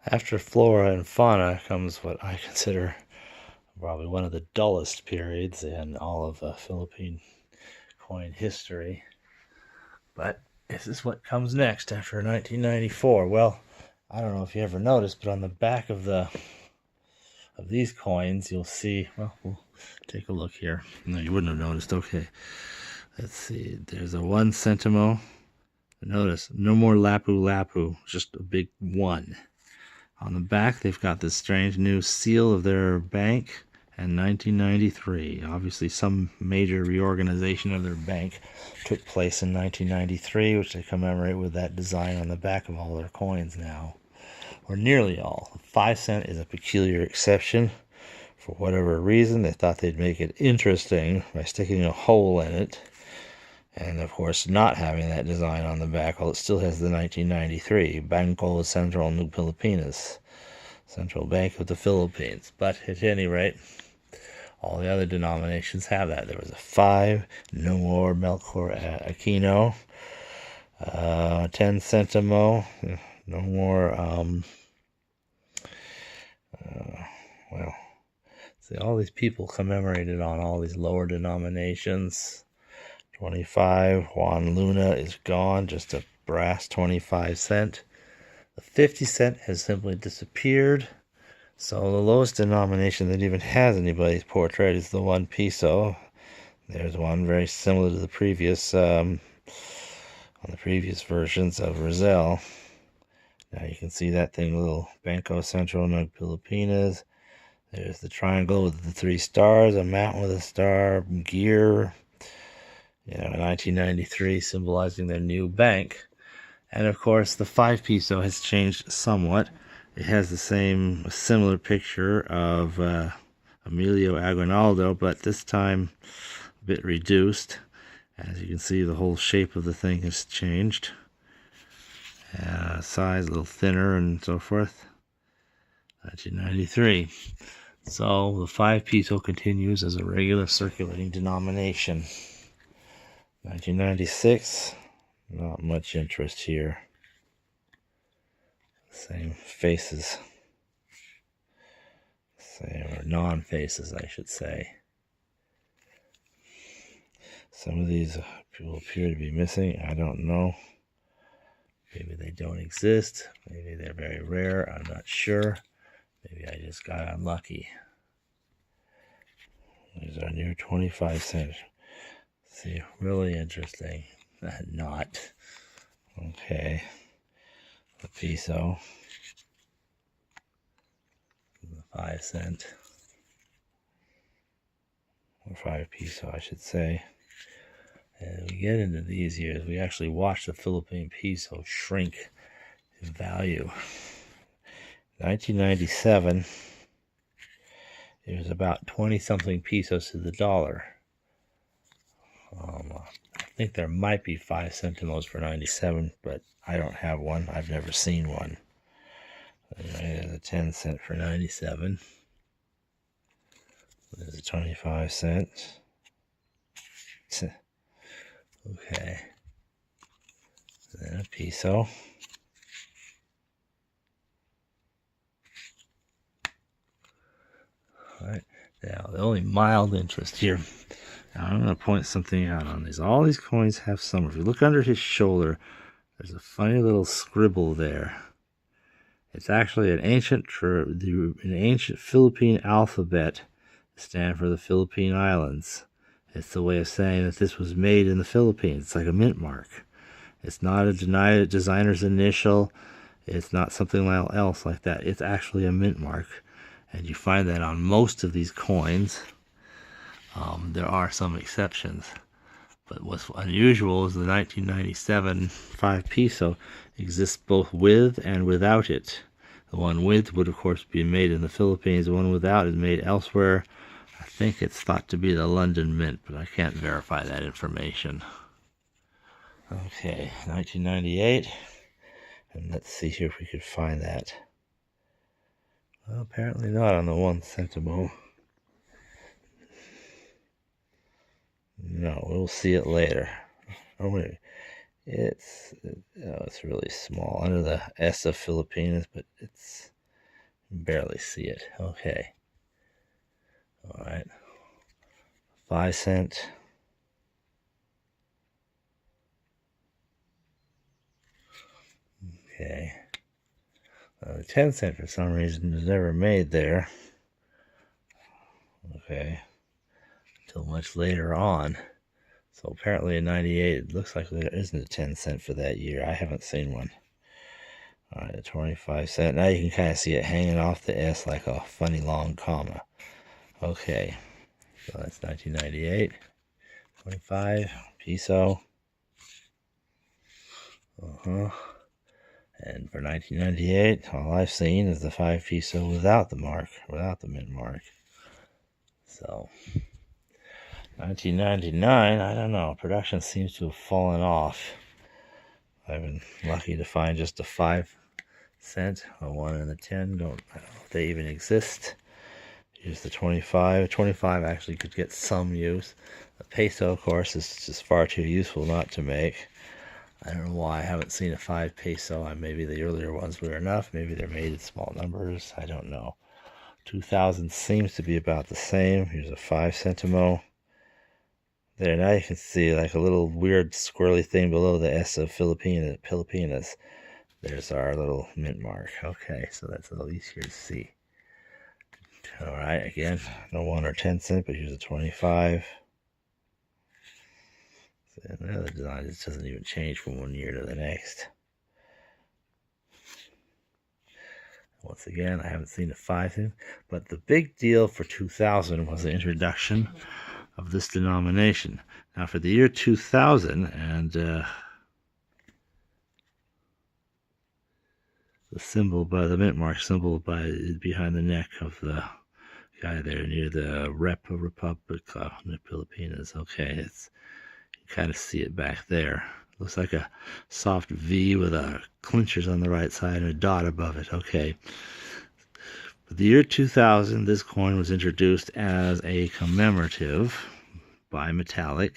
After Flora and Fauna comes what I consider probably one of the dullest periods in all of Philippine coin history. But this is what comes next after 1994. Well, I don't know if you ever noticed, but on the back of these coins, you'll see. Well, we'll take a look here. No, you wouldn't have noticed. Okay, let's see. There's a 1 Sentimo. Notice no more lapu lapu, just a big 1. On the back, they've got this strange new seal of their bank and 1993. Obviously, some major reorganization of their bank took place in 1993, which they commemorate with that design on the back of all their coins now, or nearly all. 5 cent is a peculiar exception. For whatever reason, they thought they'd make it interesting by sticking a hole in it. And of course, not having that design on the back, while it still has the 1993 Bangko Sentral New Pilipinas, Central Bank of the Philippines. But at any rate, all the other denominations have that. There was a 5, no more Melchor Aquino, 10 Sentimo, no more, well, see, all these people commemorated on all these lower denominations. 25, Juan Luna is gone, just a brass 25 cent. The 50 cent has simply disappeared. So the lowest denomination that even has anybody's portrait is the 1 Piso. There's one very similar to the previous, on the previous versions of Rizal. Now you can see that thing, little Bangko Sentral Nug Pilipinas. There's the triangle with the 3 stars, a mountain with a star, gear. 1993 symbolizing their new bank. And of course, the 5 Piso has changed somewhat. It has the similar picture of Emilio Aguinaldo, but this time a bit reduced. As you can see, the whole shape of the thing has changed. Size a little thinner and so forth. 1993. So the 5 Piso continues as a regular circulating denomination. 1996, not much interest here. Same faces. Same, or non-faces, I should say. Some of these people appear to be missing. I don't know. Maybe they don't exist. Maybe they're very rare. I'm not sure. Maybe I just got unlucky. There's our new 25 cent. See, really interesting. Not. Okay. The Piso. The 5 cent. Or 5 Piso, I should say. As we get into these years, we actually watch the Philippine Piso shrink in value. 1997, it was about 20-something pesos to the dollar. I think there might be 5 centimos for 97, but I don't have one. I've never seen one. There's a 10 cent for 97. There's a 25 cent. Okay. Then a Piso. Alright. Now, the only mild interest here. Now, I'm going to point something out on these. All these coins have some. If you look under his shoulder, there's a funny little scribble there. It's actually an ancient Philippine alphabet to stand for the Philippine Islands. It's the way of saying that this was made in the Philippines. It's like a mint mark. It's not a designer's initial. It's not something else like that. It's actually a mint mark. And you find that on most of these coins. There are some exceptions. But what's unusual is the 1997 5 Piso exists both with and without it. The one with would, of course, be made in the Philippines. The one without is made elsewhere. I think it's thought to be the London Mint, but I can't verify that information. Okay, 1998. And let's see here if we could find that. Well, apparently not on the 1 Sentimo. No, we'll see it later. Oh wait, it's really small under the S of Filipinas, but it's Barely see it. Okay. All right. 5 cent. Okay. The 10 cent for some reason was never made there. Okay. Until much later on. So apparently in 98, it looks like there isn't a 10 cent for that year. I haven't seen one. All right, a 25 cent. Now you can kind of see it hanging off the S like a funny long comma. Okay. So that's 1998. 25 peso. And for 1998, all I've seen is the 5 peso without the mark, without the mint mark. So 1999, I don't know. Production seems to have fallen off. I've been lucky to find just a 5 cent, a 1 and a 10. I don't know if they even exist. Here's the 25. 25 actually could get some use. The peso, of course, is just far too useful not to make. I don't know why I haven't seen a 5 peso. Maybe the earlier ones were enough. Maybe they're made in small numbers. I don't know. 2000 seems to be about the same. Here's a 5 Sentimo. There, now you can see like a little weird squirrely thing below the S of Filipinas. There's our little mint mark. Okay, so that's a little easier to see. All right, again, no 1 or 10 cent, but here's a 25. And the design just doesn't even change from one year to the next. Once again, I haven't seen a 5 cent, but the big deal for 2000 was the introduction of this denomination. Now, for the year 2000, and the symbol by the mint mark symbol behind the neck of the guy there near the Republic of the Filipinas. Okay, it's you kind of see it back there. Looks like a soft V with a clinchers on the right side and a dot above it. Okay. For the year 2000, this coin was introduced as a commemorative bimetallic,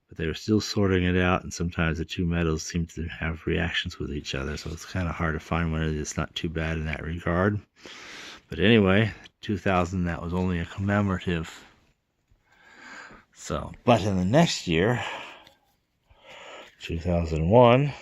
but they were still sorting it out, and sometimes the two metals seem to have reactions with each other, so it's kind of hard to find one that's not too bad in that regard. But anyway, 2000, that was only a commemorative. So, but in the next year, 2001,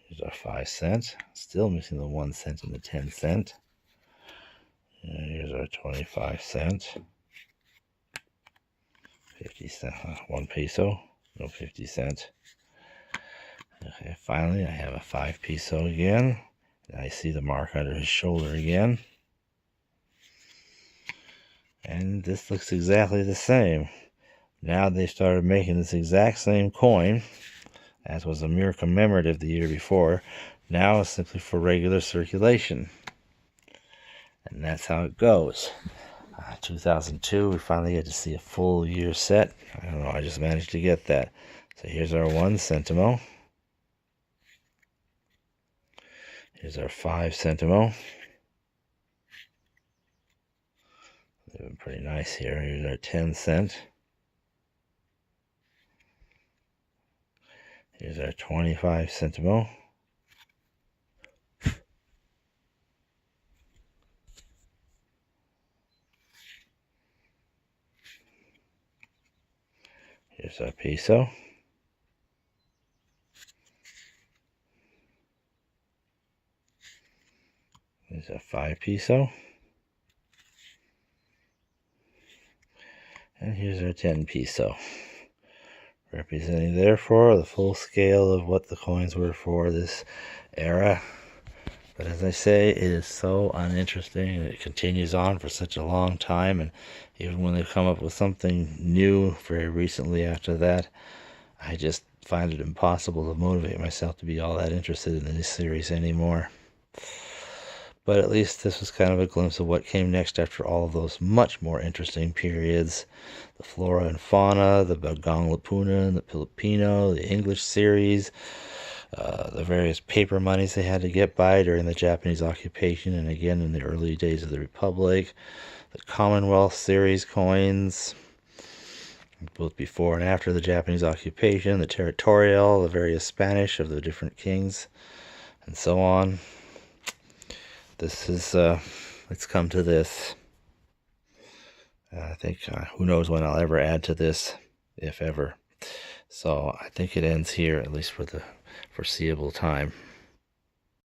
here's our 5 cent. Still missing the 1 cent and the 10 cent. And here's our 25 cent. 50 cent, 1 peso, no 50 cent. Okay, finally I have a 5 peso again. And I see the mark under his shoulder again. And this looks exactly the same. Now they started making this exact same coin, as was a mere commemorative the year before. Now it's simply for regular circulation. And that's how it goes. 2002, we finally get to see a full year set. I don't know, I just managed to get that. So here's our 1 Sentimo. Here's our 5 Sentimo. They've been pretty nice here. Here's our 10 cent. Here's our 25 Sentimo. Here's our peso. Here's our 5 peso. And here's our 10 peso. Representing, therefore, the full scale of what the coins were for this era. But as I say, it is so uninteresting, and it continues on for such a long time, and even when they've come up with something new very recently after that, I just find it impossible to motivate myself to be all that interested in this series anymore. But at least this was kind of a glimpse of what came next after all of those much more interesting periods. The Flora and Fauna, the Bagong Lipunan, the Filipino, the English series, the various paper monies they had to get by during the Japanese occupation and again in the early days of the Republic, the Commonwealth series coins, both before and after the Japanese occupation, the territorial, the various Spanish of the different kings, and so on. this is it's come to this. I think who knows when I'll ever add to this, if ever. So I think it ends here, at least for the foreseeable time.